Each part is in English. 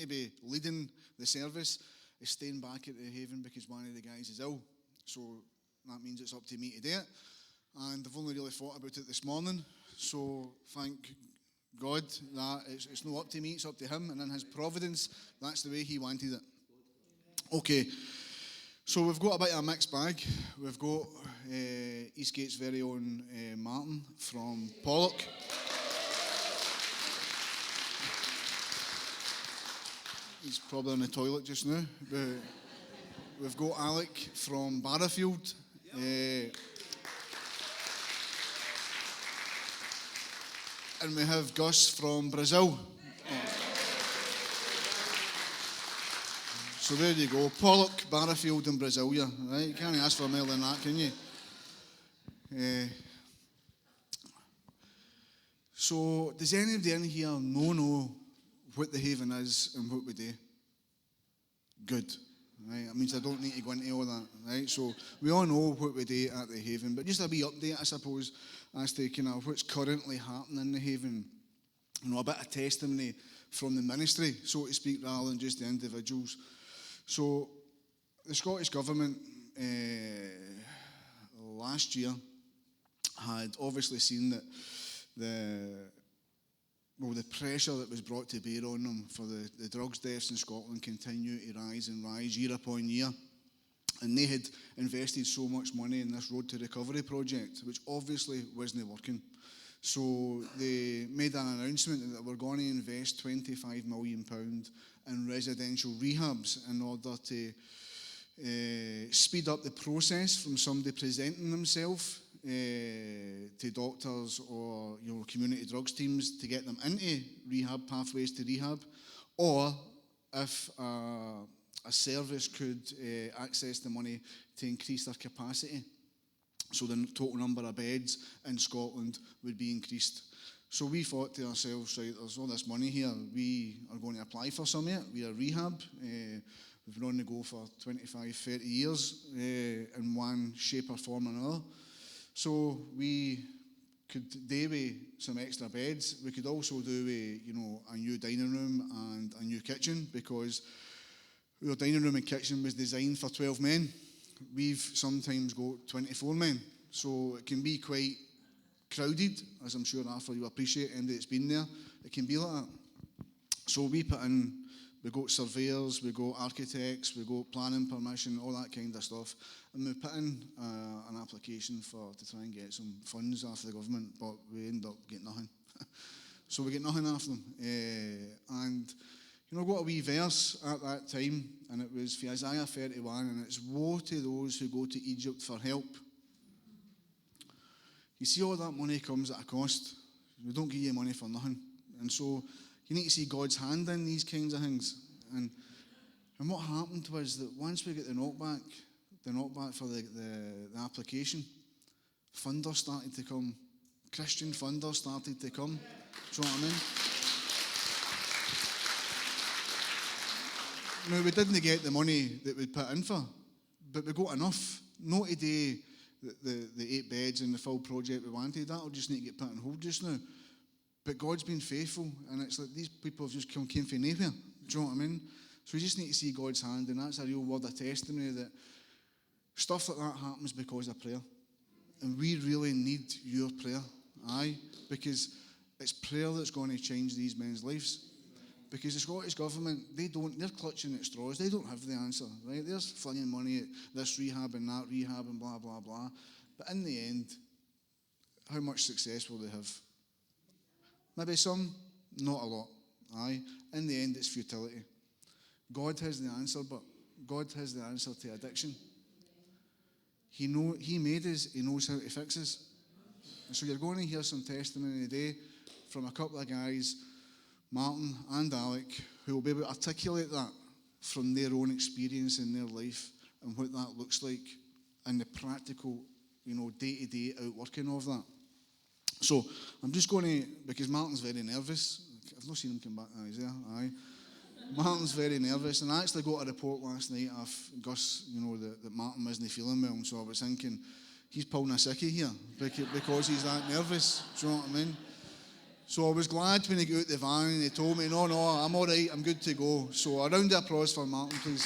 to be leading the service is staying back at the Haven because one of the guys is ill. So that means it's up to me to do it. And I've only really thought about it this morning. So thank God that it's not up to me, it's up to him. And in his providence, that's the way he wanted it. Okay, so we've got a bit of a mixed bag. We've got East Gate's very own Martin from Pollock. He's probably in the toilet just now. But we've got Alec from Barrafield. And we have Gus from Brazil. So there you go. Pollock, Barrafield and Brasilia. Right? You can't ask for more than that, can you? So does anybody in here know what the Haven is and what we do? Good. Right? That means I don't need to go into all that. Right? So we all know what we do at the Haven, but just a wee update, I suppose, as to kind of what's currently happening in the Haven. You know, a bit of testimony from the ministry, so to speak, rather than just the individuals. So the Scottish Government last year had obviously seen that the pressure that was brought to bear on them for the drugs deaths in Scotland continue to rise and rise year upon year. And they had invested so much money in this Road to Recovery project, which obviously wasn't working. So they made an announcement that they were going to invest £25 million in residential rehabs in order to speed up the process from somebody presenting themselves to doctors or community drugs teams to get them into rehab pathways to rehab, or if a service could access the money to increase their capacity. So the total number of beds in Scotland would be increased. So we thought to ourselves, right, there's all this money here, we are going to apply for some of it. We are rehab. We've been on the go for 25, 30 years in one shape or form or another. So we could do with some extra beds. We could also do with, a new dining room and a new kitchen, because our dining room and kitchen was designed for 12 men. We've sometimes got 24 men. So it can be quite crowded, as I'm sure Arthur you appreciate, and it's been there. It can be like that. So we got surveyors, we got architects, we got planning permission, all that kind of stuff. And we put in an application to try and get some funds after the government, but we ended up getting nothing. So we get nothing after them. And got a wee verse at that time, and it was for Isaiah 31, and it's, "Woe to those who go to Egypt for help." You see, all that money comes at a cost. We don't give you money for nothing. And so you need to see God's hand in these kinds of things. And what happened was that once we get the knockback for the application, funders started to come. Christian funders started to come. Do you know what I mean? Now, we didn't get the money that we'd put in for, but we got enough. Not today, the 8 beds and the full project we wanted. That'll just need to get put on hold just now. But God's been faithful, and it's like these people have just came from nowhere. Do you know what I mean? So we just need to see God's hand, and that's a real word of testimony that stuff like that happens because of prayer. And we really need your prayer, because it's prayer that's going to change these men's lives. Because the Scottish Government, they're clutching at straws. They don't have the answer, right? They're flinging money at this rehab and that rehab and blah, blah, blah. But in the end, how much success will they have? Maybe some, not a lot, In the end, it's futility. God has the answer, but God has the answer to addiction. He made us, He knows how to fix us. And so you're going to hear some testimony today from a couple of guys, Martin and Alec, who will be able to articulate that from their own experience in their life and what that looks like and the practical, day-to-day outworking of that. So I'm just going to, because Martin's very nervous. I've not seen him come back. He's there. Martin's very nervous, and I actually got a report last night of Gus, that Martin wasn't feeling well, so I was thinking, he's pulling a sickie here because he's that nervous. Do you know what I mean? So I was glad when he got out the van and he told me, no, I'm all right, I'm good to go. So a round of applause for Martin, please.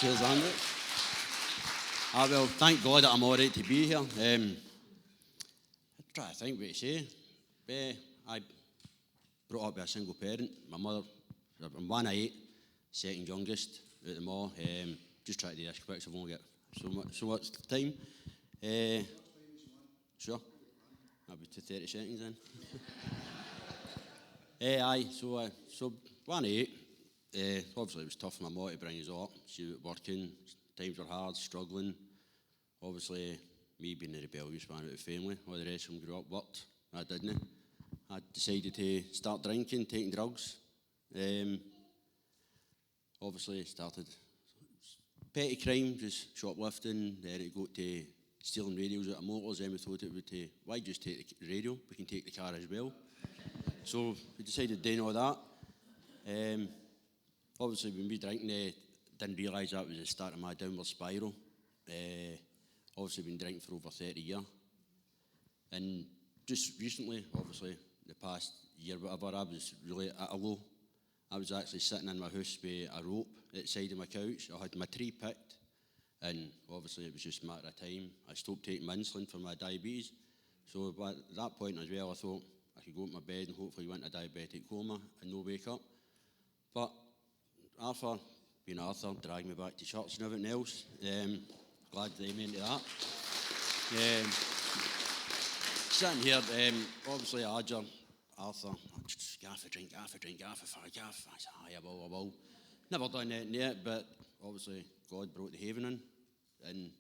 Cheers, Andrew. Well, thank God that I'm all right to be here. I'm trying to think what to say. I brought up by a single parent. My mother, I'm one of 8, second youngest out of them all. Just try to do this quick, so I've only got so much time. Sure. I'll be to 30 seconds then. So one of 8. Obviously it was tough for my mum to bring us up. She was working, times were hard, struggling. Obviously, me being the rebellious one out of the family, all the rest of them grew up, worked. I didn't. I decided to start drinking, taking drugs. Obviously, started petty crime, just shoplifting. Then it got to stealing radios out of motors. Then we thought it would take, why just take the radio? We can take the car as well. So we decided doing all that. Obviously, when we drinking, didn't realise that was the start of my downward spiral. Obviously, been drinking for over 30 years. And just recently, obviously, the past year, whatever, I was really at a low. I was actually sitting in my house with a rope at the side of my couch. I had my tree picked, and obviously, it was just a matter of time. I stopped taking my insulin for my diabetes. So at that point as well, I thought I could go to my bed and hopefully went into a diabetic coma and no wake up. But Arthur, being Arthur, dragged me back to church and everything else. Glad they made into that. Sitting here, obviously Arthur, just gaff a drink, I said, I will. Never done that yet, but obviously God brought the haven in, and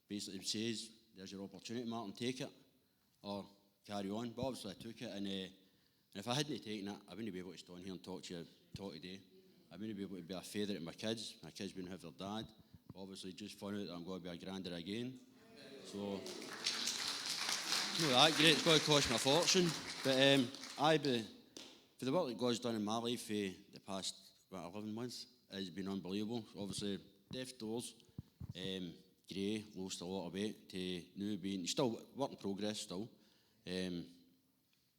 basically says, there's your opportunity, Martin, take it, or carry on. But obviously I took it, and if I hadn't taken it, I wouldn't be able to stand here and talk to you today. I wouldn't be able to be a father to my kids wouldn't have their dad. Obviously, just found out that I'm going to be a granddad again. So, not that great, it's going to cost me a fortune. But for the work that God's done in my life for the past 11 months, has been unbelievable. Obviously, deaf doors, grey, lost a lot of weight, to now being, still work in progress still.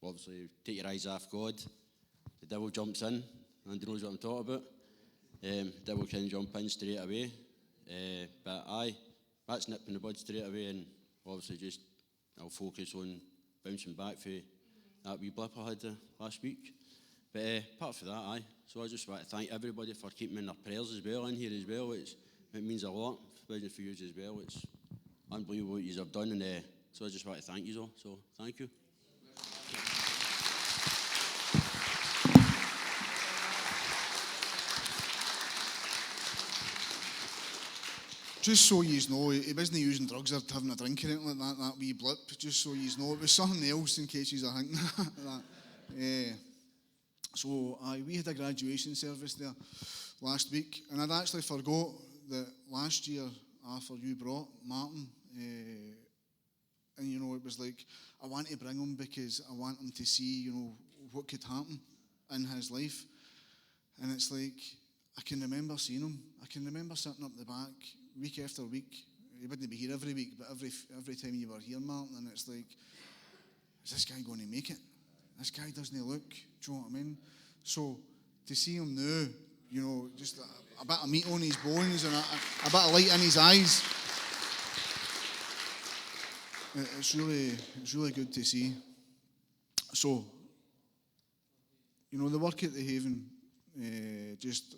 Obviously, take your eyes off God, the devil jumps in, and knows what I'm talking about. Devil can jump in straight away. But that's nipped in the bud straight away, and obviously just I'll focus on bouncing back for that wee blip I had last week. But apart from that, so I just want to thank everybody for keeping me in their prayers as well in here as well. It means a lot, especially for you as well. It's unbelievable what you have done, and so I just want to thank you all. So thank you. Just so you know, he wasn't using drugs or having a drink or anything like that wee blip, just so you know. It was something else in case you are thinking that. So we had a graduation service there last week, and I'd actually forgot that last year, Arthur, you brought Martin, and you know, it was like, I want to bring him because I want him to see, you know, what could happen in his life. And it's like, I can remember seeing him. I can remember sitting up the back week after week. He wouldn't be here every week, but every time you were here, Martin, and it's like, is this guy going to make it? This guy doesn't look, do you know what I mean? So to see him now, you know, just a bit of meat on his bones and a bit of light in his eyes, it's really good to see. So, you know, the work at the Haven, just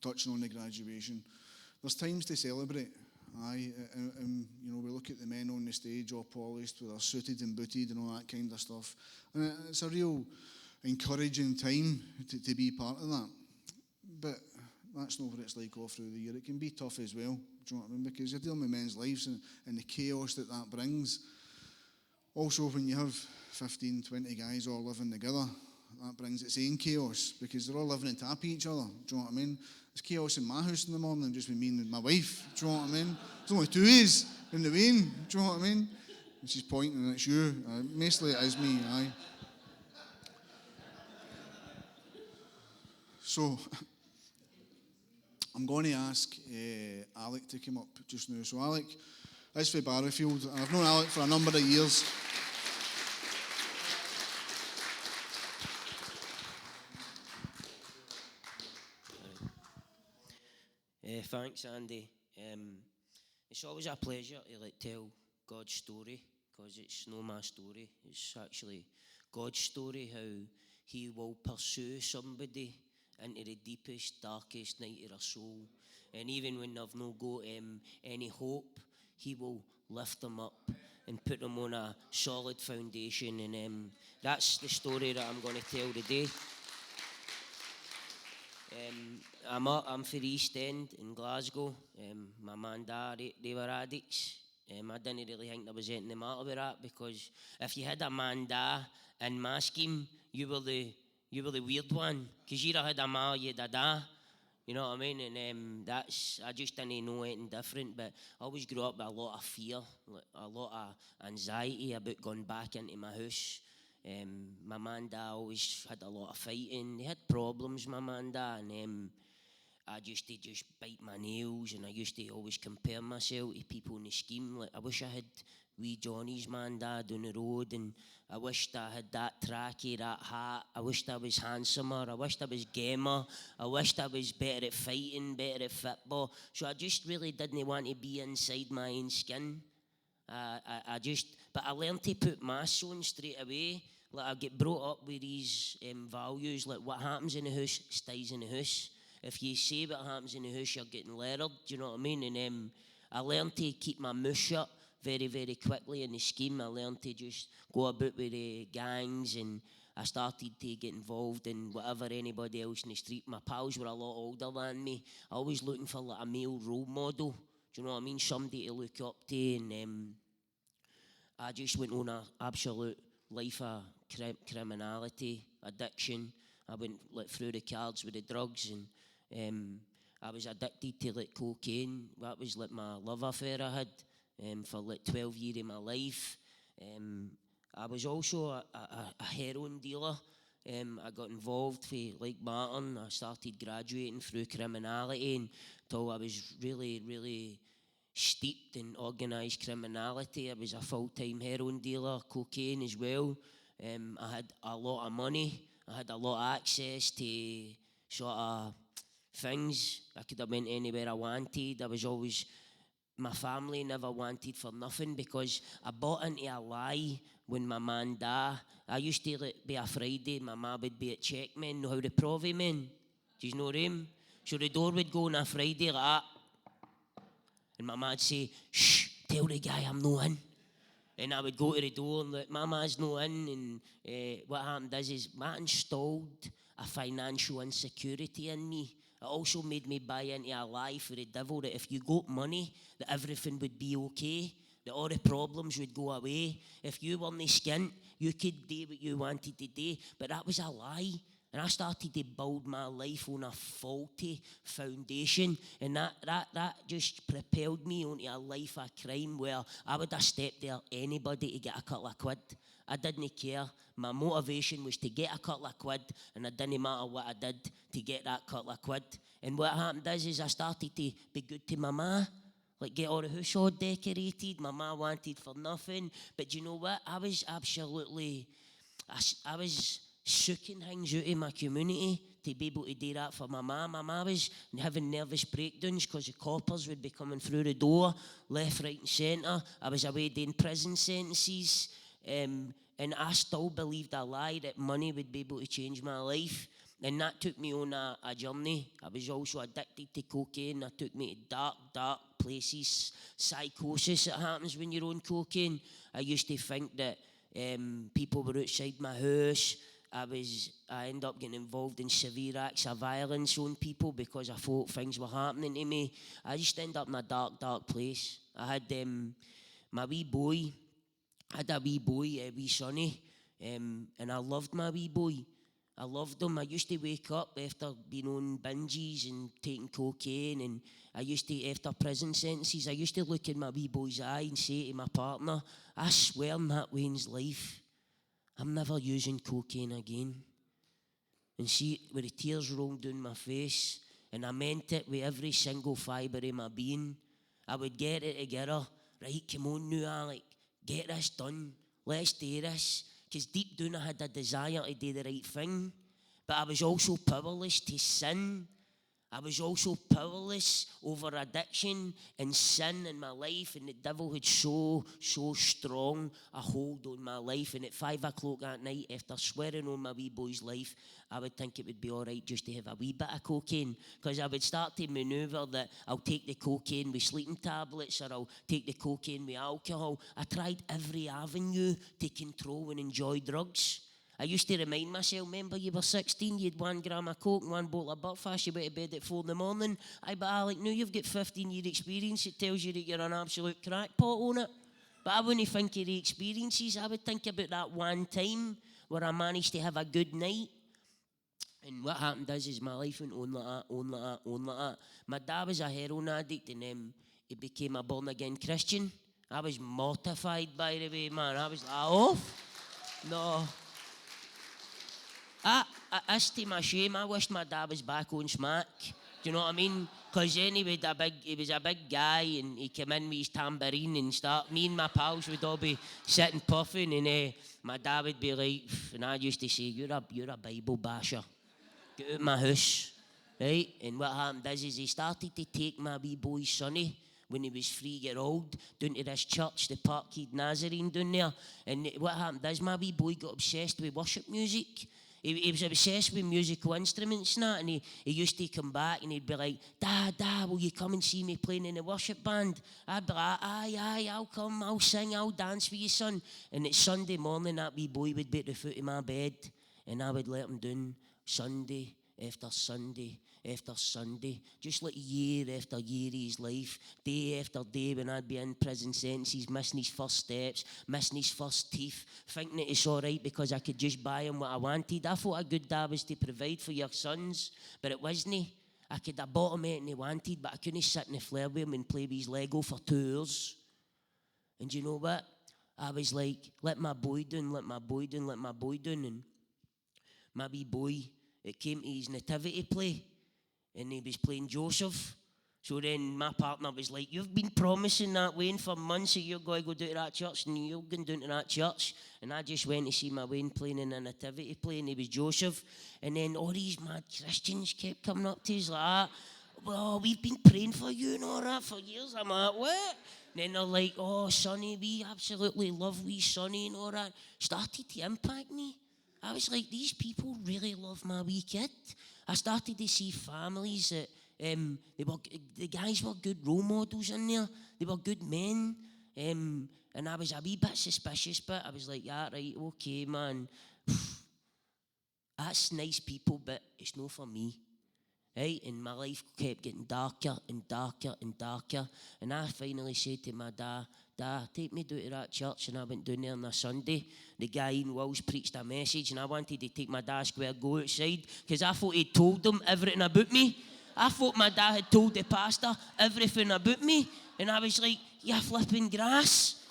touching on the graduation, there's times to celebrate, and you know, we look at the men on the stage all polished, with their suited and booted and all that kind of stuff, and it's a real encouraging time to be part of that. But that's not what it's like all through the year. It can be tough as well, do you know what I mean? Because you're dealing with men's lives and the chaos that brings. Also, when you have 15, 20 guys all living together, that brings its own chaos, because they're all living on top of each other, do you know what I mean? There's chaos in my house in the morning, just with me and my wife, do you know what I mean? There's only two is in the rain, do you know what I mean? And she's pointing and it's you. Mostly it is me, So, I'm going to ask Alec to come up just now. So Alec is from Barrowfield, and I've known Alec for a number of years. Thanks, Andy. It's always a pleasure to tell God's story, because it's not my story. It's actually God's story, how He will pursue somebody into the deepest, darkest night of their soul. And even when they've not got any hope, He will lift them up and put them on a solid foundation. And that's the story that I'm going to tell today. I'm for East End in Glasgow. My mum and dad, they were addicts. I didn't really think there was anything the matter with that, because if you had a man die in my scheme, you were the weird one, because you'd have had a ma, you'd have die. You know what I mean? And I just didn't know anything different. But I always grew up with a lot of fear, a lot of anxiety about going back into my house. My mum and dad always had a lot of fighting. They had problems, my mum and dad, and I used to just bite my nails, and I used to always compare myself to people in the scheme. Like, I wish I had wee Johnny's man and dad down the road, and I wished I had that trackie, that hat. I wished I was handsomer. I wished I was gamer. I wished I was better at fighting, better at football. So I just really didn't want to be inside my own skin. But I learned to put masks on straight away. Like, I get brought up with these values, like what happens in the house stays in the house. If you say what happens in the house, you're getting lettered, do you know what I mean? And I learned to keep my mouth shut very, very quickly in the scheme. I learned to just go about with the gangs, and I started to get involved in whatever anybody else in the street. My pals were a lot older than me. I was looking for like a male role model, do you know what I mean? Somebody to look up to, and I just went on an absolute life of criminality, addiction. I went through the cards with the drugs, and I was addicted to cocaine. That was my love affair I had for 12 years of my life. I was also a heroin dealer. I got involved with Martin. I started graduating through criminality until I was really, really steeped in organised criminality. I was a full-time heroin dealer, cocaine as well. I had a lot of money. I had a lot of access to sort of things. I could have went anywhere I wanted. My family never wanted for nothing, because I bought into a lie when my man died. I used to be a Friday, my ma would be at Checkmen, know how the Provy men? Do you know them? So the door would go on a Friday like that, and my ma'd say, "Shh, tell the guy I'm not in." And I would go to the door and look, Mama's not in. And what happened is Matt installed a financial insecurity in me. It also made me buy into a lie for the devil that if you got money, that everything would be okay, that all the problems would go away. If you weren't skint, you could do what you wanted to do. But that was a lie. And I started to build my life on a faulty foundation. And that just propelled me onto a life of crime where I would have stepped there anybody to get a couple of quid. I didn't care. My motivation was to get a couple of quid, and it didn't matter what I did to get that couple of quid. And what happened is I started to be good to my ma. Like, get all the house all decorated. My ma wanted for nothing. But you know what? I was sucking things out of my community to be able to do that for my ma. My ma was having nervous breakdowns because the coppers would be coming through the door, left, right and centre. I was away doing prison sentences. And I still believed a lie that money would be able to change my life. And that took me on a journey. I was also addicted to cocaine. That took me to dark places. Psychosis that happens when you're on cocaine. I used to think that people were outside my house. I ended up getting involved in severe acts of violence on people because I thought things were happening to me. I just ended up in a dark place. I had my wee boy. I had a wee boy, wee Sonny, and I loved my wee boy. I loved him. I used to wake up after being on binges and taking cocaine, and I used to, after prison sentences, I used to look in my wee boy's eye and say to my partner, I swear in that Wayne's life, I'm never using cocaine again. And see, with the tears rolling down my face, And I meant it with every single fibre of my being. I would get it together. Right, come on now, Alec. Get this done. Let's do this. Because deep down I had a desire to do the right thing. But I was also powerless to sin. I was also powerless over addiction and sin in my life, and the devil had so strong a hold on my life. And at 5 o'clock at night, after swearing on my wee boy's life, I would think it would be all right just to have a wee bit of cocaine, because I would start to manoeuvre that I'll take the cocaine with sleeping tablets, or I'll take the cocaine with alcohol. I tried every avenue to control and enjoy drugs. I used to remind myself, remember you were 16, you had 1 gram of coke and 1 bottle of Buckfast, you went to bed at 4 in the morning. But Alec, now you've got 15-year experience, it tells you that you're an absolute crackpot on it. But I wouldn't think of the experiences. I would think about that one time where I managed to have a good night. And what happened is my life went on like that. My dad was a heroin addict, and he became a born-again Christian. I was mortified, by the way, man. I was like, oh, no. As to my shame, I wished my dad was back on smack. Do you know what I mean? Because then he was a big guy, and he came in with his tambourine and me and my pals would all be sitting puffing, and my dad would be like, and I used to say, you're a Bible basher. Get out of my house. Right? And what happened is he started to take my wee boy Sonny, when he was 3-year-old, down to this church, the Parkhead Nazarene down there. And what happened is my wee boy got obsessed with worship music. He was obsessed with musical instruments and that, and he used to come back and he'd be like, Dad, will you come and see me playing in the worship band? I'd be like, aye, I'll come, I'll sing, I'll dance for you, son. And it's Sunday morning, that wee boy would be at the foot of my bed, and I would let him down Sunday after Sunday after Sunday, just like year after year of his life, day after day, when I'd be in prison sentences, missing his first steps, missing his first teeth, thinking that it's all right because I could just buy him what I wanted. I thought a good dad was to provide for your sons, but it wasn't. I could have bought him anything he wanted, but I couldn't sit in the flare with him and play with his Lego for 2 hours. And you know what? I was like, let my boy down, let my boy down, let my boy down. And my wee boy, it came to his nativity play, and he was playing Joseph. So then my partner was like, you've been promising that, Wayne, for months that you're going to go down to that church, and you're going down to that church. And I just went to see my Wayne playing in a nativity play, and he was Joseph. And then all these mad Christians kept coming up to us like, well, we've been praying for you and all that for years. I'm like, what? And then they're like, oh, Sonny, we absolutely love wee Sonny and all that. Started to impact me. I was like, these people really love my wee kid. I started to see families that the guys were good role models in there. They were good men. And I was a wee bit suspicious, but I was like, yeah, right, okay, man. That's nice people, but it's not for me. Right? And my life kept getting darker and darker and darker. And I finally said to my dad, take me down to that church. And I went down there on a Sunday. The guy in Wills preached a message, and I wanted to take my dad square go outside, because I thought he'd told them everything about me. I thought my dad had told the pastor everything about me. And I was like, you're flipping grass.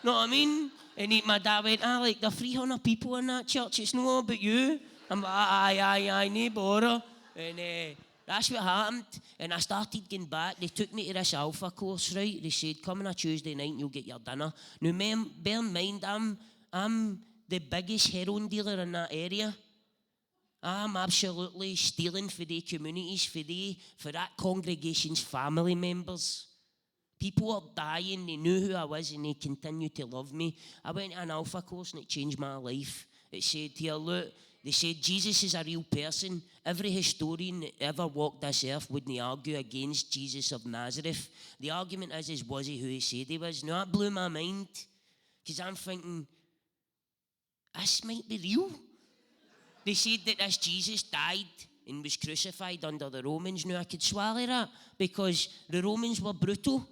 Know what I mean? And my dad went, Alec, there are 300 people in that church. It's not all about you. I'm like, aye, no bother. And that's what happened. And I started getting back. They took me to this Alpha course, right? They said, come on a Tuesday night and you'll get your dinner. Now, bear in mind, I'm the biggest heroin dealer in that area. I'm absolutely stealing for the communities, for that congregation's family members. People are dying. They knew who I was, and they continue to love me. I went to an Alpha course, and it changed my life. It said here, look, they said Jesus is a real person. Every historian that ever walked this earth wouldn't argue against Jesus of Nazareth. The argument is was he who he said he was? Now, that blew my mind, because I'm thinking, this might be real. They said that this Jesus died and was crucified under the Romans. Now, I could swallow that, because the Romans were brutal.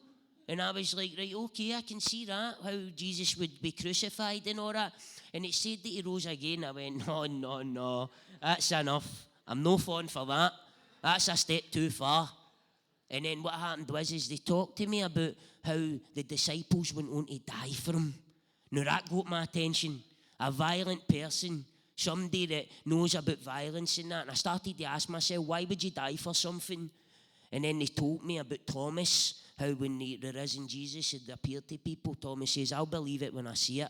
And I was like, right, okay, I can see that, how Jesus would be crucified and all that. And it said that he rose again. I went, no, that's enough. I'm no fond for that. That's a step too far. And then what happened was they talked to me about how the disciples went on to die for him. Now that got my attention. A violent person somebody that knows about violence and that. And I started to ask myself, why would you die for something? And then they told me about Thomas, how when the risen Jesus had appeared to people, Thomas says, I'll believe it when I see it.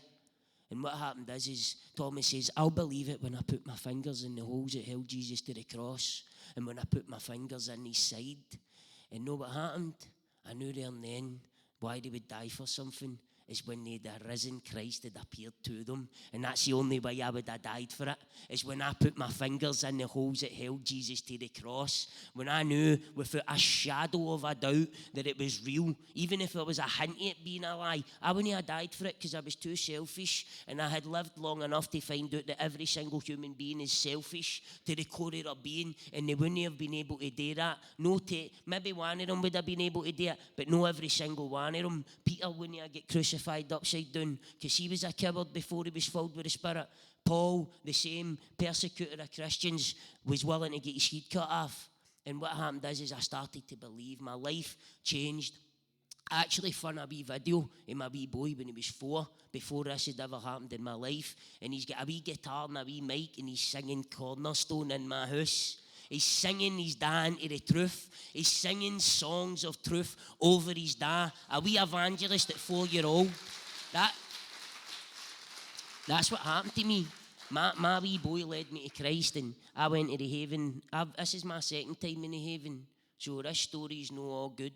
And what happened is Thomas says, I'll believe it when I put my fingers in the holes that held Jesus to the cross, and when I put my fingers in his side. And know what happened? I knew there and then why they would die for something is when the risen Christ had appeared to them. And that's the only way I would have died for it, is when I put my fingers in the holes that held Jesus to the cross. When I knew without a shadow of a doubt that it was real, even if it was a hint at it being a lie, I wouldn't have died for it because I was too selfish. And I had lived long enough to find out that every single human being is selfish to the core of their being, and they wouldn't have been able to do that. Maybe one of them would have been able to do it, but no every single one of them. Peter wouldn't have get crucified upside down because he was a coward before he was filled with the Spirit. Paul, the same persecutor of Christians, was willing to get his head cut off. And what happened is I started to believe. My life changed. I actually found a wee video of my wee boy when he was 4, before this had ever happened in my life. And he's got a wee guitar and a wee mic, and he's singing Cornerstone in my house. He's singing his dad into the truth. He's singing songs of truth over his dad. A wee evangelist at 4-year-old. That's what happened to me. My wee boy led me to Christ, and I went to the haven. This is my second time in the haven, so this story's no all good.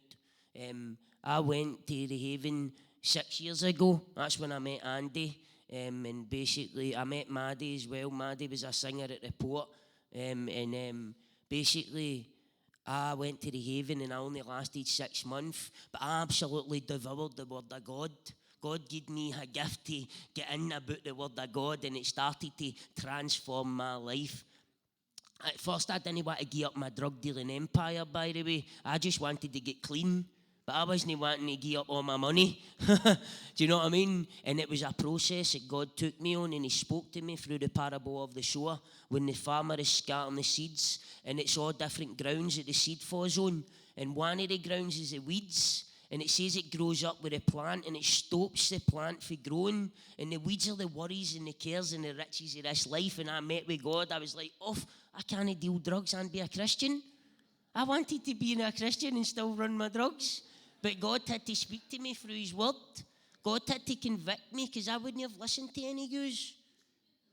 I went to the haven 6 years ago. That's when I met Andy. And basically, I met Maddie as well. Maddie was a singer at the Port. Basically, I went to the haven and I only lasted 6 months, but I absolutely devoured the Word of God. God gave me a gift to get in about the Word of God, and it started to transform my life. At first, I didn't want to give up my drug dealing empire, by the way. I just wanted to get clean. But I wasn't wanting to give up all my money. Do you know what I mean? And it was a process that God took me on, and he spoke to me through the parable of the sower, when the farmer is scattering the seeds, and it's all different grounds that the seed falls on. And one of the grounds is the weeds, and it says it grows up with a plant, and it stops the plant from growing. And the weeds are the worries and the cares and the riches of this life. And I met with God. I was like, I can't deal drugs and be a Christian. I wanted to be a Christian and still run my drugs. But God had to speak to me through his word. God had to convict me, because I wouldn't have listened to any use.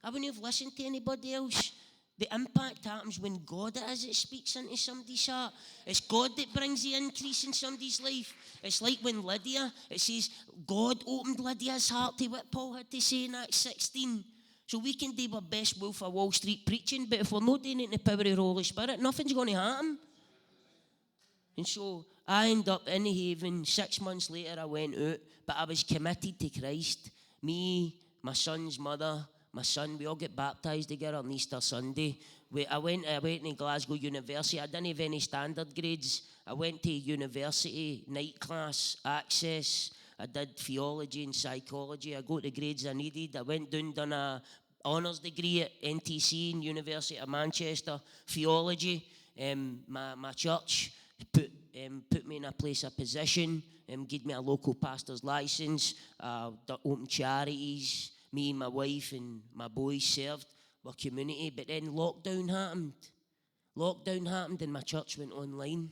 I wouldn't have listened to anybody else. The impact happens when God it is that speaks into somebody's heart. It's God that brings the increase in somebody's life. It's like when Lydia, it says, God opened Lydia's heart to what Paul had to say in Acts 16. So we can do our best Wolf of Wall Street preaching, but if we're not doing it in the power of the Holy Spirit, nothing's going to happen. And so I ended up in the haven. 6 months later, I went out, but I was committed to Christ. Me, my son's mother, my son, we all get baptised together on Easter Sunday. I went to Glasgow University. I didn't have any standard grades. I went to university, night class, access. I did theology and psychology. I got the grades I needed. I went down, done a honours degree at NTC in University of Manchester, theology. My church put me in a place of position, gave me a local pastor's license, opened charities. Me and my wife and my boys served our community. But then lockdown happened. And my church went online.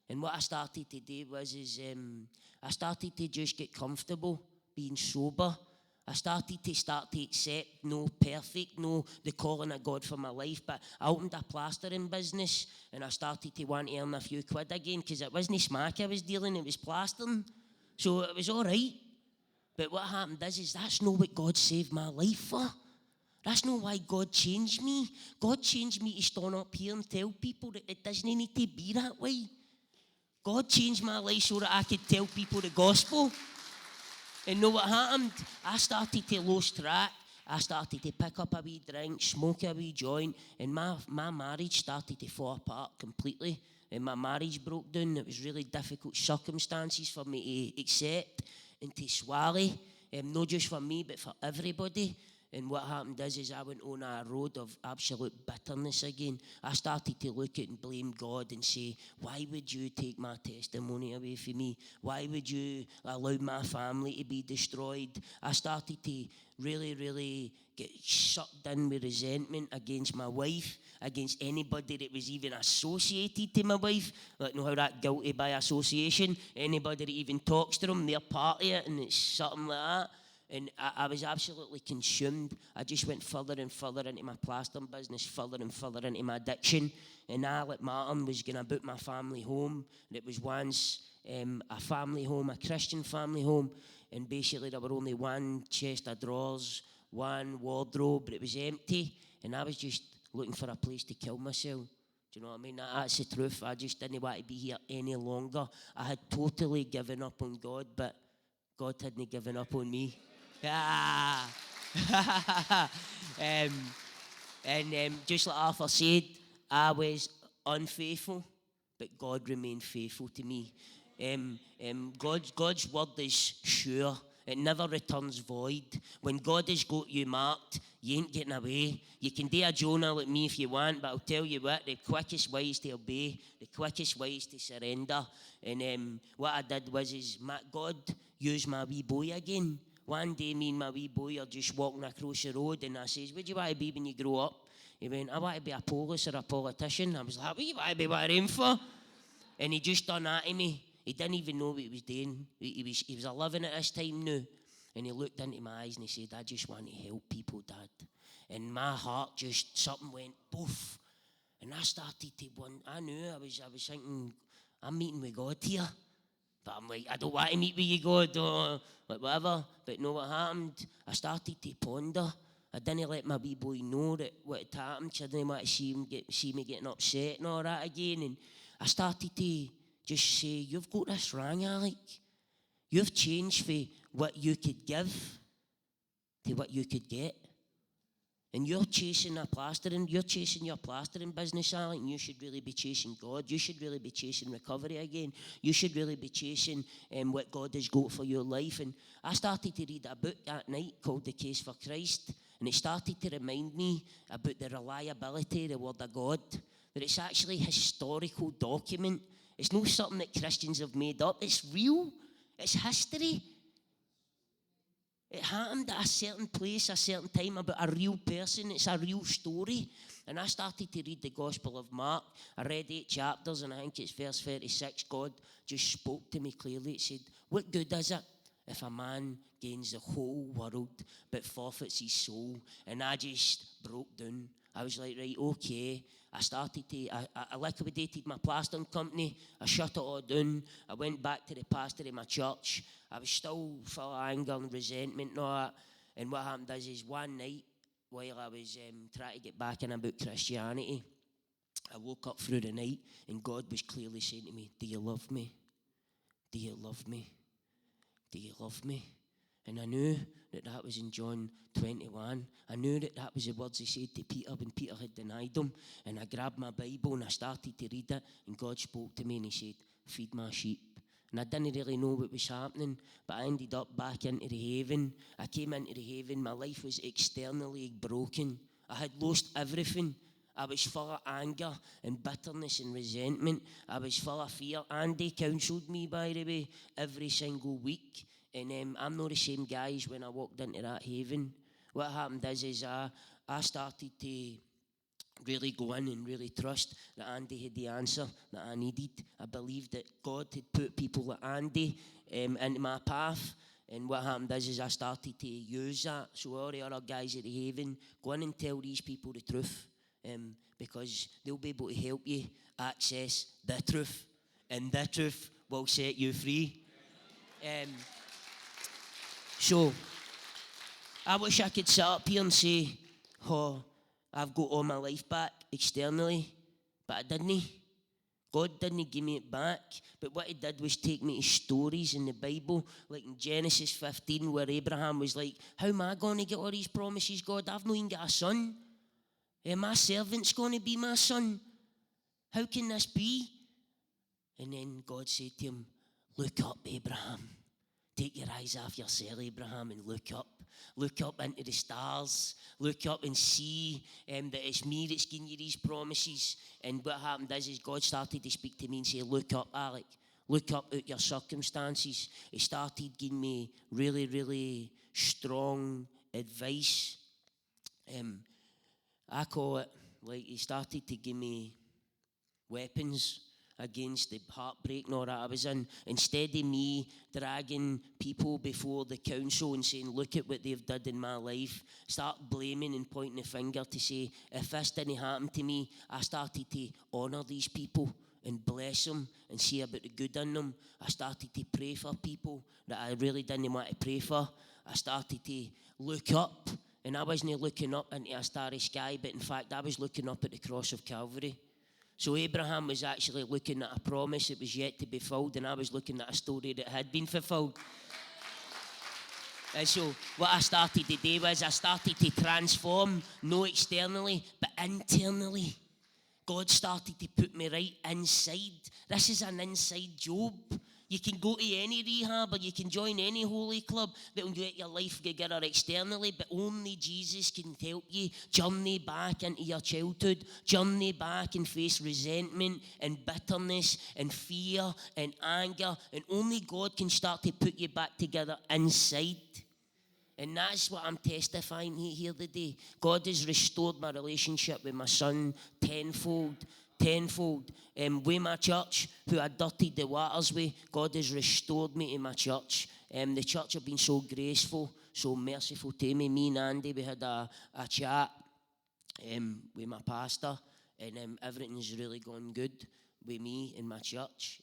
And what I started to do I started to just get comfortable being sober. I started to accept, no perfect, no the calling of God for my life, but I opened a plastering business, and I started to want to earn a few quid again, because it wasn't smack I was dealing, it was plastering. So it was all right. But what happened is that's not what God saved my life for. That's not why God changed me. God changed me to stand up here and tell people that it doesn't need to be that way. God changed my life so that I could tell people the gospel. And know what happened? I started to lose track. I started to pick up a wee drink, smoke a wee joint, and my marriage started to fall apart completely. And my marriage broke down. It was really difficult circumstances for me to accept and to swallow. Not just for me, but for everybody. And what happened is I went on a road of absolute bitterness again. I started to look at and blame God and say, why would you take my testimony away from me? Why would you allow my family to be destroyed? I started to really get sucked in with resentment against my wife, against anybody that was even associated to my wife. Like, know how that guilty by association? Anybody that even talks to them, they're part of it, and it's something like that. And I was absolutely consumed. I just went further and further into my plastering business, further and further into my addiction. And I, like Martin, was going to book my family home. And it was once a family home, a Christian family home. And basically there were only one chest of drawers, one wardrobe, but it was empty. And I was just looking for a place to kill myself. Do you know what I mean? That's the truth. I just didn't want to be here any longer. I had totally given up on God, but God hadn't given up on me. Just like Arthur said, I was unfaithful, but God remained faithful to me. God's word is sure. It never returns void. When God has got you marked, you ain't getting away. You can do a Jonah like me if you want, but I'll tell you what, the quickest way is to obey. The quickest way is to surrender. And what I did was God used my wee boy again. One day, me and my wee boy are just walking across the road, and I says, what do you want to be when you grow up? He went, I want to be a police or a politician. I was like, what do you want to be what I'm for? And he just done that to me. He didn't even know what he was doing. He was 11 at this time now. And he looked into my eyes and he said, I just want to help people, Dad. And my heart just, something went poof. And I started to wonder, I knew, I was thinking, I'm meeting with God here. But I'm like, I don't want to meet with you, God, or like whatever. But know what happened? I started to ponder. I didn't let my wee boy know that what had happened. I didn't want to see me getting upset and all that again. And I started to just say, you've got this wrong, Alec. You've changed from what you could give to what you could get. And you're chasing your plastering business, Alec, and you should really be chasing God. You should really be chasing recovery again. You should really be chasing what God has got for your life. And I started to read a book that night called The Case for Christ, and it started to remind me about the reliability of the Word of God, that it's actually a historical document. It's not something that Christians have made up. It's real. It's history. It happened at a certain place, a certain time, about a real person. It's a real story. And I started to read the Gospel of Mark. I read 8 chapters, and I think it's verse 36. God just spoke to me clearly. It said, what good is it if a man gains the whole world but forfeits his soul? And I just broke down. I was like, right, okay. I liquidated my plastering company. I shut it all down. I went back to the pastor of my church. I was still full of anger and resentment and all that. And what happened is one night, while I was trying to get back in about Christianity, I woke up through the night and God was clearly saying to me, do you love me? Do you love me? Do you love me? And I knew that was in John 21. I knew that was the words he said to Peter when Peter had denied him. And I grabbed my Bible and I started to read it. And God spoke to me and he said, feed my sheep. And I didn't really know what was happening, but I ended up back into the haven. I came into the haven. My life was externally broken. I had lost everything. I was full of anger and bitterness and resentment. I was full of fear. Andy counselled me, by the way, every single week. And I'm not the same guy as when I walked into that haven. What happened is I started to really go in and really trust that Andy had the answer that I needed. I believed that God had put people like Andy into my path. And what happened is I started to use that. So all the other guys at the haven, go in and tell these people the truth. Because they'll be able to help you access the truth. And the truth will set you free. So, I wish I could sit up here and say, oh, I've got all my life back externally, but I didn't. God didn't give me it back, but what he did was take me to stories in the Bible, like in Genesis 15, where Abraham was like, how am I going to get all these promises, God? I've not even got a son. My servant's going to be my son. How can this be? And then God said to him, look up, Abraham. Take your eyes off yourself, Abraham, and look up. Look up into the stars. Look up and see that it's me that's giving you these promises. And what happened is God started to speak to me and say, look up, Alec. Look up at your circumstances. He started giving me really, really strong advice. I call it, like, he started to give me weapons against the heartbreak and all that I was in. Instead of me dragging people before the council and saying, look at what they've done in my life, start blaming and pointing a finger to say, if this didn't happen to me, I started to honour these people and bless them and see about the good in them. I started to pray for people that I really didn't want to pray for. I started to look up, and I wasn't looking up into a starry sky, but in fact I was looking up at the cross of Calvary. So Abraham was actually looking at a promise that was yet to be fulfilled, and I was looking at a story that had been fulfilled. And so what I started to do was I started to transform, not externally, but internally. God started to put me right inside. This is an inside job. You can go to any rehab or you can join any holy club that will get your life together externally, but only Jesus can help you journey back into your childhood, journey back and face resentment and bitterness and fear and anger, and only God can start to put you back together inside. And that's what I'm testifying here today. God has restored my relationship with my son tenfold. With my church, who I dirtied the waters with, God has restored me to my church. The church have been so graceful, so merciful to me. Me and Andy, we had a chat with my pastor, and everything's really gone good with me and my church.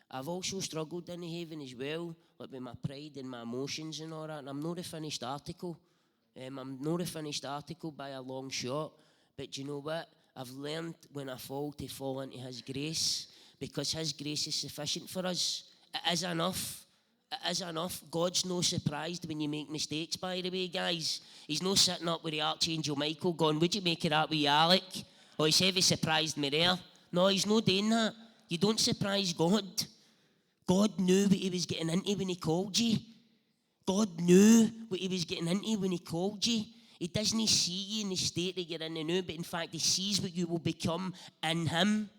I've also struggled in heaven as well, like with my pride and my emotions and all that. And I'm not a finished article. I'm not a finished article by a long shot. But you know what? I've learned when I fall to fall into His grace, because His grace is sufficient for us. It is enough. It is enough. God's no surprised when you make mistakes, by the way, guys. He's no sitting up with the Archangel Michael going, would you make it up with Alec? Or he's heavy surprised me there. No, he's not doing that. You don't surprise God. God knew what He was getting into when He called you. God knew what He was getting into when He called you. He doesn't see you in the state that you're in now, but in fact He sees what you will become in Him.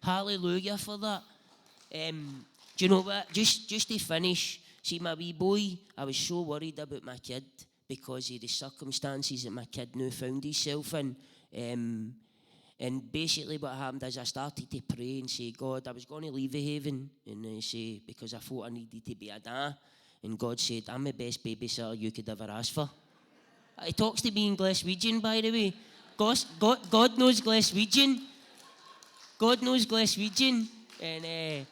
Hallelujah for that. Do you know what? Just to finish, see my wee boy, I was so worried about my kid because of the circumstances that my kid now found himself in. And basically what happened is I started to pray and say, God, I was going to leave the haven and say, because I thought I needed to be a dad. And God said, I'm the best babysitter you could ever ask for. He talks to me in Glaswegian, by the way. God knows Glaswegian. God knows Glaswegian. And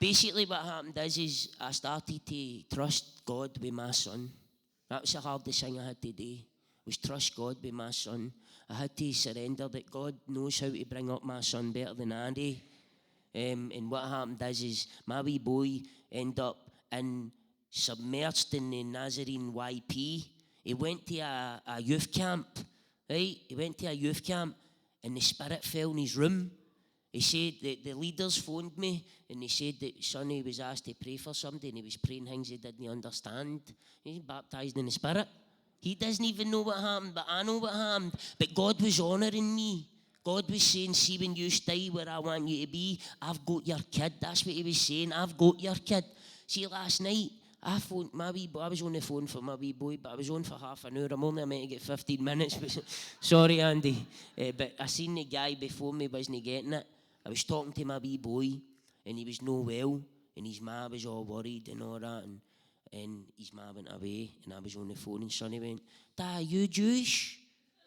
basically what happened is I started to trust God with my son. That was the hardest thing I had to do, was trust God with my son. I had to surrender that God knows how to bring up my son better than I do. And what happened is my wee boy ended up submerged in the Nazarene YP. He went to a youth camp, right? He went to a youth camp and the Spirit fell in his room. He said that the leaders phoned me and they said that Sonny was asked to pray for somebody and he was praying things he didn't understand. He's baptized in the Spirit. He doesn't even know what happened, but I know what happened. But God was honouring me. God was saying, see, when you stay where I want you to be, I've got your kid. That's what He was saying. I've got your kid. See, last night, I phoned my wee boy. I was on the phone for my wee boy, but I was on for half an hour. I'm only meant to get 15 minutes. Sorry, Andy. But I seen the guy before me wasn't getting it. I was talking to my wee boy, and he was no well, and his ma was all worried and all that, and his ma went away, and I was on the phone, and Sonny went, Dad, are you Jewish?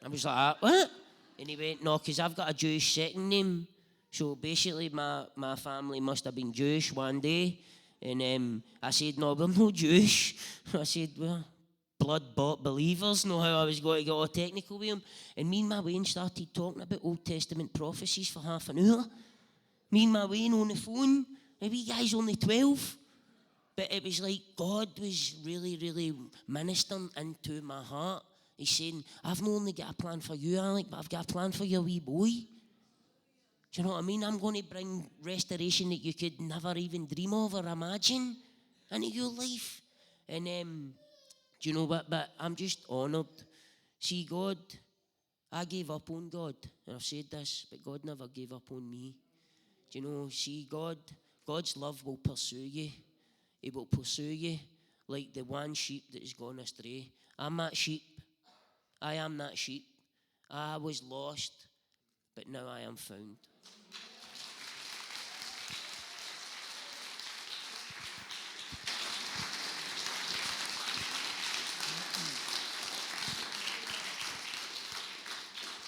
I was like, what? And he went, no, because I've got a Jewish second name. So basically, my family must have been Jewish one day. And I said, no, we're not Jewish. I said, well, blood-bought believers. Know how I was going to get all technical with him. And me and my Wayne started talking about Old Testament prophecies for half an hour. Me and my Wayne on the phone. And we guys only 12. But it was like God was really, really ministering into my heart. He's saying, I've not only got a plan for you, Alec, but I've got a plan for your wee boy. Do you know what I mean? I'm going to bring restoration that you could never even dream of or imagine into your life. And do Do you know what? But I'm just honoured. See, God, I gave up on God, and I've said this, but God never gave up on me. Do you know, see, God's love will pursue you. He will pursue you like the one sheep that has gone astray. I'm that sheep. I am that sheep. I was lost, but now I am found.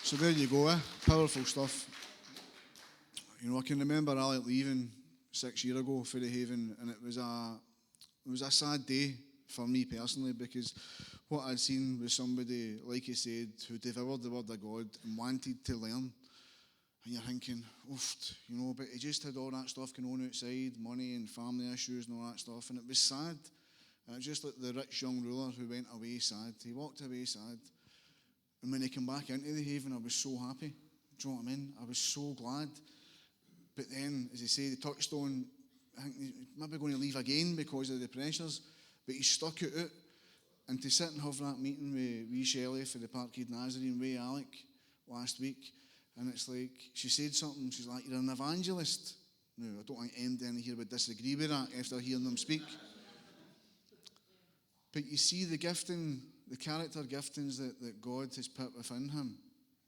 So there you go, powerful stuff. You know, I can remember Alec leaving 6 years ago for the Haven, and it was a sad day for me personally, because what I'd seen was somebody, like he said, who devoured the word of God and wanted to learn. And you're thinking, oof, you know, but he just had all that stuff going on outside, money and family issues and all that stuff, and it was sad. And it was just like the rich young ruler who went away sad. He walked away sad. And when he came back into the Haven, I was so happy. Do you know what I mean? I was so glad. But then, as I say, the touchstone, I think he's maybe going to leave again because of the pressures, but he stuck it out. And to sit and have that meeting with wee Shelley for the Parkhead Nazarene, with Alec last week, and it's like, she said something, she's like, you're an evangelist. No, I don't think anybody here would disagree with that after hearing them speak. But you see, the gifting, the character giftings that God has put within him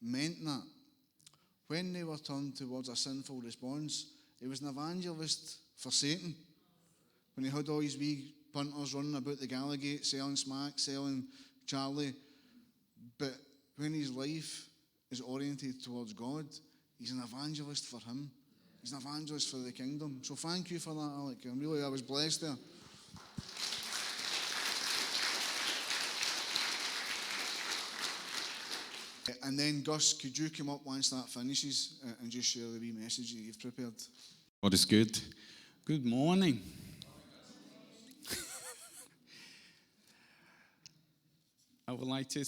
meant that when they were turned towards a sinful response, he was an evangelist for Satan. When he had all his wee punters running about the Gallagate, selling smack, selling Charlie. But when his life is oriented towards God, he's an evangelist for him. He's an evangelist for the kingdom. So thank you for that, Alec. I was blessed there. And then, Gus, could you come up once that finishes and just share the wee message that you've prepared? God is good. Good morning. I would like to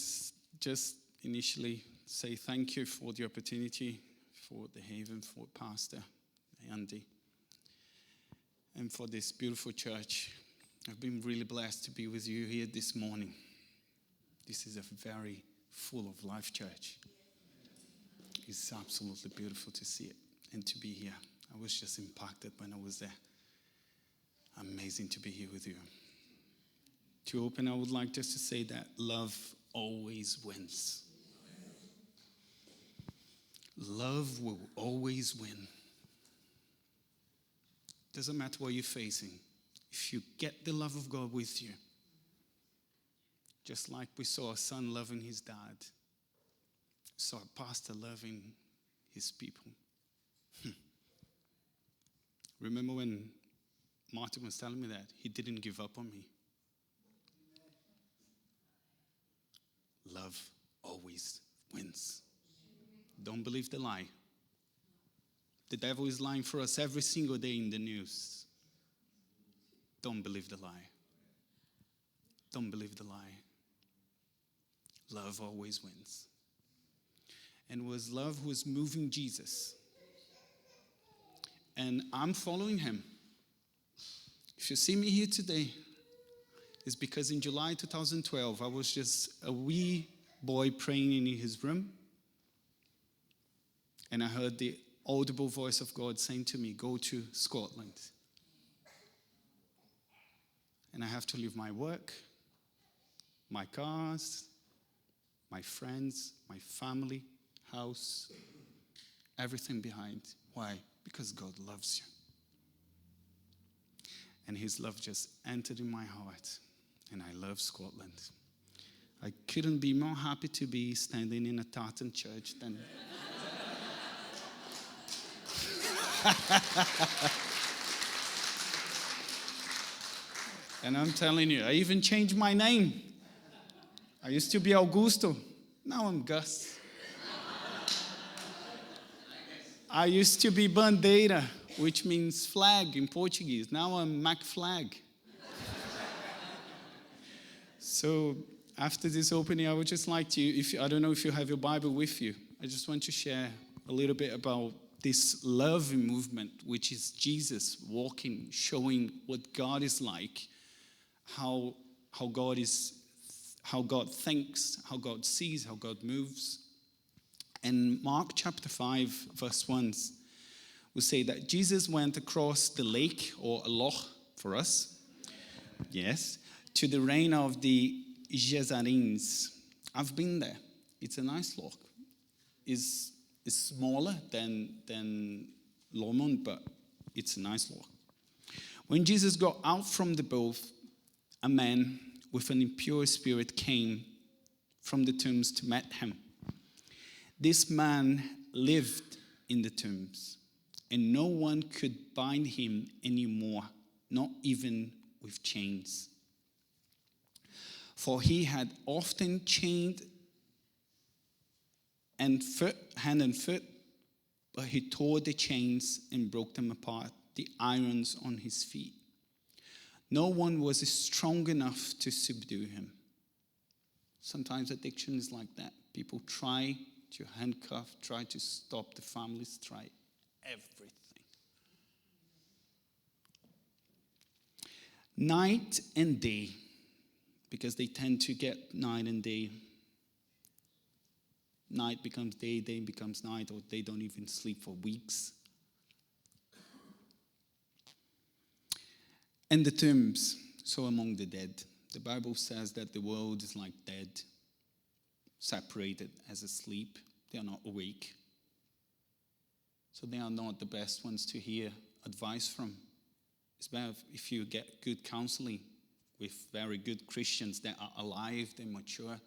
just initially say thank you for the opportunity for the Haven, for Pastor Andy, and for this beautiful church. I've been really blessed to be with you here this morning. This is a very full of life church. It's absolutely beautiful to see it and to be here. I was just impacted when I was there. Amazing to be here with you. To open, I would like just to say that love always wins. Love will always win. Doesn't matter what you're facing. If you get the love of God with you, just like we saw a son loving his dad, saw a pastor loving his people. Remember when Martin was telling me that? He didn't give up on me. Love always wins. Don't believe the lie. The devil is lying for us every single day in the news. Don't believe the lie. Don't believe the lie. Love always wins. And it was love who was moving Jesus. And I'm following him. If you see me here today, it's because in July 2012, I was just a wee boy praying in his room. And I heard the audible voice of God saying to me, go to Scotland. And I have to leave my work, my cars, my friends, my family, house, everything behind. Why? Because God loves you. And his love just entered in my heart. And I love Scotland. I couldn't be more happy to be standing in a tartan church than... And I'm telling you, I even changed my name. I used to be Augusto. Now I'm Gus. I used to be Bandeira, which means flag in Portuguese. Now I'm Mac Flag. So after this opening, I would just like to, I don't know if you have your Bible with you, I just want to share a little bit about this love movement, which is Jesus walking, showing what God is like, how God is how God thinks, how God sees, how God moves. In Mark chapter 5, verse 1, we say that Jesus went across the lake, or a loch for us, yes, to the reign of the Gerasenes. I've been there. It's a nice loch. It's smaller than Lomond, but it's a nice loch. When Jesus got out from the boat, a man with an impure spirit came from the tombs to meet him. This man lived in the tombs, and no one could bind him anymore, not even with chains. For he had often chained hand and foot, but he tore the chains and broke them apart, the irons on his feet. No one was strong enough to subdue him. Sometimes addiction is like that. People try to handcuff, try to stop the families, try everything. Night and day, because they tend to get night and day. Night becomes day, day becomes night, or they don't even sleep for weeks. And the tombs, so among the dead. The Bible says that the world is like dead, separated as asleep. They are not awake. So they are not the best ones to hear advice from. It's better if you get good counseling with very good Christians that are alive, they're mature,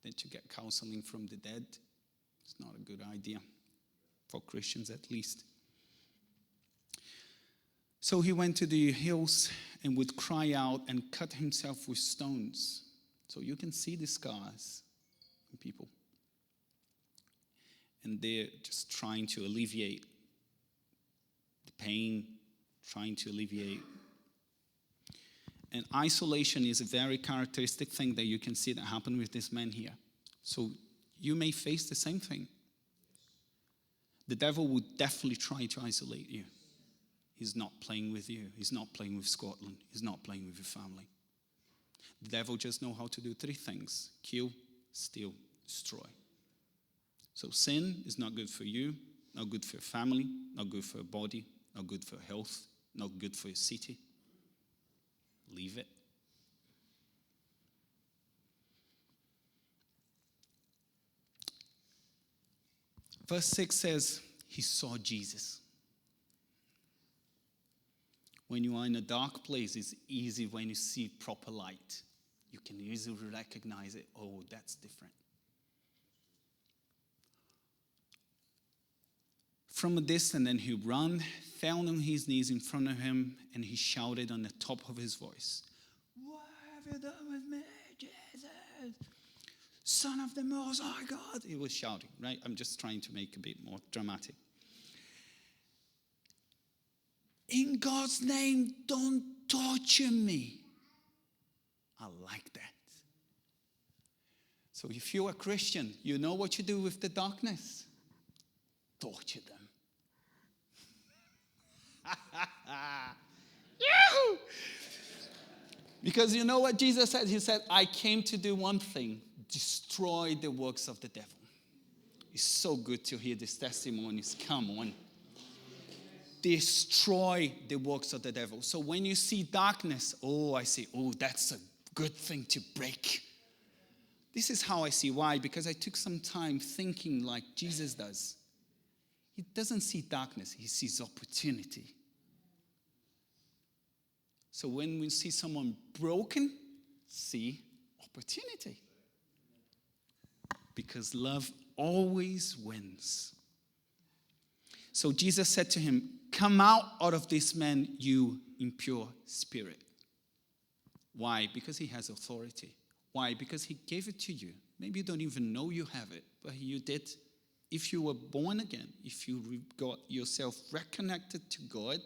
than to get counseling from the dead. It's not a good idea, for Christians at least. So he went to the hills and would cry out and cut himself with stones. So you can see the scars in people. And they're just trying to alleviate the pain, trying to alleviate. And isolation is a very characteristic thing that you can see that happened with this man here. So you may face the same thing. The devil would definitely try to isolate you. He's not playing with you. He's not playing with Scotland. He's not playing with your family. The devil just knows how to do three things: kill, steal, destroy. So sin is not good for you, not good for your family, not good for your body, not good for your health, not good for your city. Leave it. Verse 6 says, he saw Jesus. When you are in a dark place, it's easy when you see proper light. You can easily recognize it. Oh, that's different. From a distance, then he ran, fell on his knees in front of him, and he shouted on the top of his voice, "What have you done with me, Jesus? Son of the Most High God." He was shouting, right? I'm just trying to make it a bit more dramatic. In God's name, don't torture me. I like that. So if you're a Christian, you know what you do with the darkness. Torture them. Because you know what Jesus said? He said, I came to do one thing: destroy the works of the devil. It's so good to hear these testimonies. Come on. Destroy the works of the devil. So when you see darkness, I say, that's a good thing to break. This is how I see. Why? Because I took some time thinking like Jesus does. He doesn't see darkness, he sees opportunity. So when we see someone broken, see opportunity. Because love always wins. So Jesus said to him, "Come out of this man, you impure spirit." Why? Because he has authority. Why? Because he gave it to you. Maybe you don't even know you have it, but you did. If you were born again, if you got yourself reconnected to God,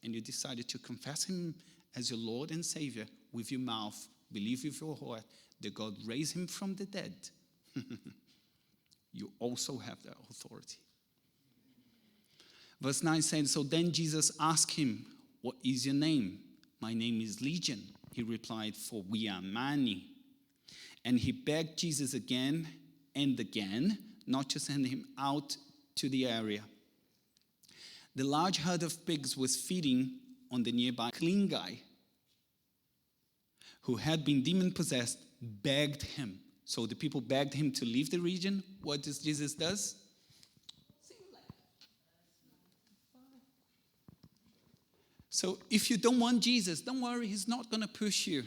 and you decided to confess him as your Lord and Savior with your mouth, believe with your heart that God raised him from the dead, you also have that authority. Verse 9 says, so then Jesus asked him, "What is your name?" "My name is Legion," he replied, "for we are many." And he begged Jesus again and again not to send him out to the area. The large herd of pigs was feeding on the nearby clean guy who had been demon-possessed, begged him. So the people begged him to leave the region. What does Jesus do? So if you don't want Jesus, don't worry, he's not going to push you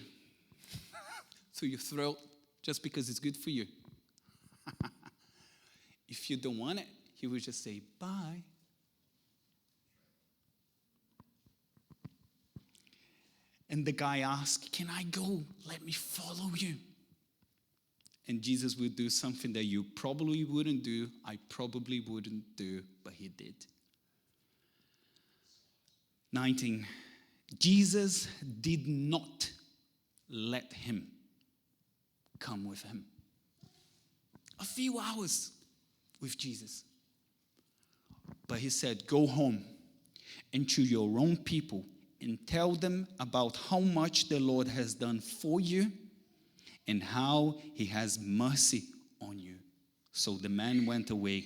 through your throat just because it's good for you. If you don't want it, he will just say, bye. And the guy asked, can I go? Let me follow you. And Jesus would do something that you probably wouldn't do, I probably wouldn't do, but he did. 19. Jesus did not let him come with him. A few hours with Jesus. But he said, go home and to your own people and tell them about how much the Lord has done for you and how he has mercy on you. So the man went away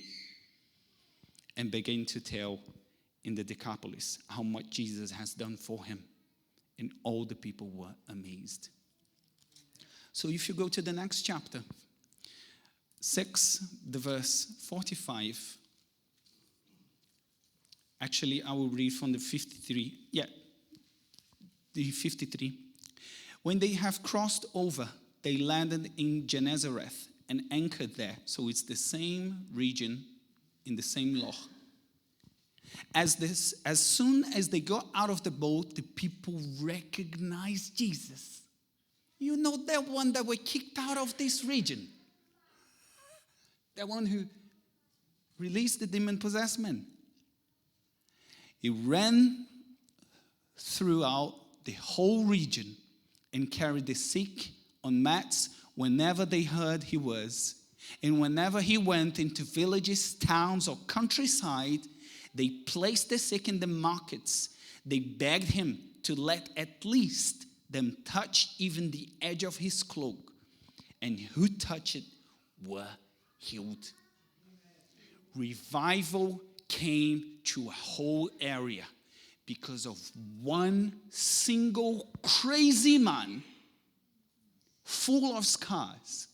and began to tell in the Decapolis how much Jesus has done for him. And all the people were amazed. So if you go to the next chapter, 6, the verse 45. Actually, I will read from the 53. Yeah, the 53. When they have crossed over, they landed in Gennesareth and anchored there. So it's the same region in the same loch. As soon as they got out of the boat, the people recognized Jesus. You know that one that were kicked out of this region? That one who released the demon-possessed man. He ran throughout the whole region and carried the sick on mats whenever they heard he was. And whenever he went into villages, towns, or countryside, they placed the sick in the markets. They begged him to let at least them touch even the edge of his cloak. And who touched it were healed. Revival came to a whole area because of one single crazy man full of scars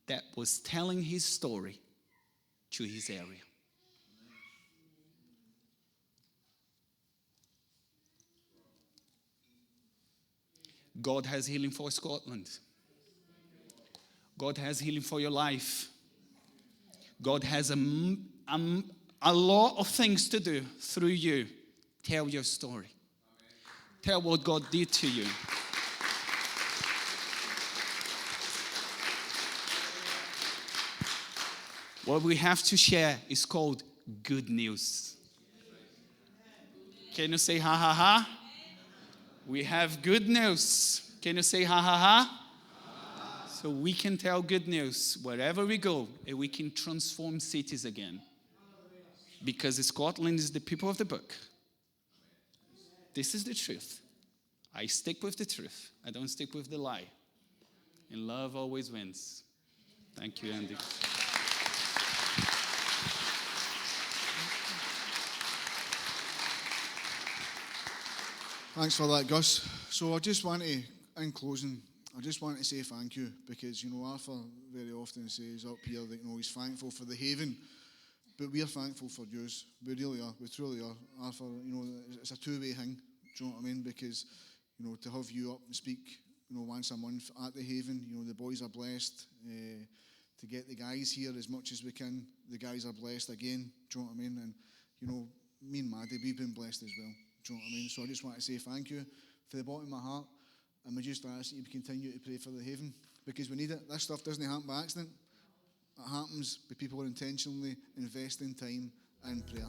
that was telling his story to his area. God has healing for Scotland. God has healing for your life. God has a lot of things to do through you. Tell your story. Tell what God did to you. What we have to share is called good news. Can you say ha ha ha? We have good news. Can you say ha ha ha? So we can tell good news wherever we go, and we can transform cities again. Because Scotland is the people of the book. This is the truth. I stick with the truth. I don't stick with the lie. And love always wins. Thank you, Andy. Thanks for that, Gus. So I just want to, in closing, I just want to say thank you because, Arthur very often says up here that, he's thankful for the haven, but we're thankful for yours. We really are. We truly are. Arthur, it's a two-way thing. Do you know what I mean? Because, to have you up and speak, once a month at the haven, the boys are blessed to get the guys here as much as we can. The guys are blessed again. Do you know what I mean? And, me and Maddie, we've been blessed as well. Do you know what I mean? So I just want to say thank you for the bottom of my heart. And we just ask that you continue to pray for the haven because we need it. This stuff doesn't happen by accident. It happens because people are intentionally investing time in prayer.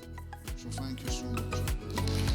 So thank you so much.